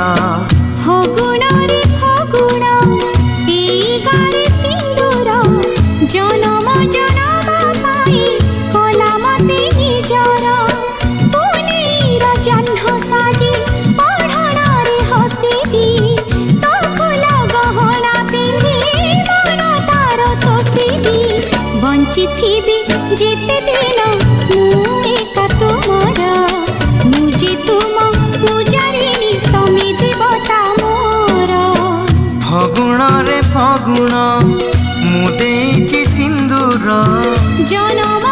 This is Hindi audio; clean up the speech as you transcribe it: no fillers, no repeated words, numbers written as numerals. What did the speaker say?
फगुण रे फगुण एई गारे सिंदूर जनम जनम पाई कला मते निजर पुनीर जह्न साजी पढ़ण रे हसिबी तो फूल गहना पिंधि मन तार तोसिबी बंची थीबी जेते दिन मु एका तुमर मुझे तुम पूजारिणी तमे देवता मोर फगुण रे फगुण मु देइछि सिंदूर जनम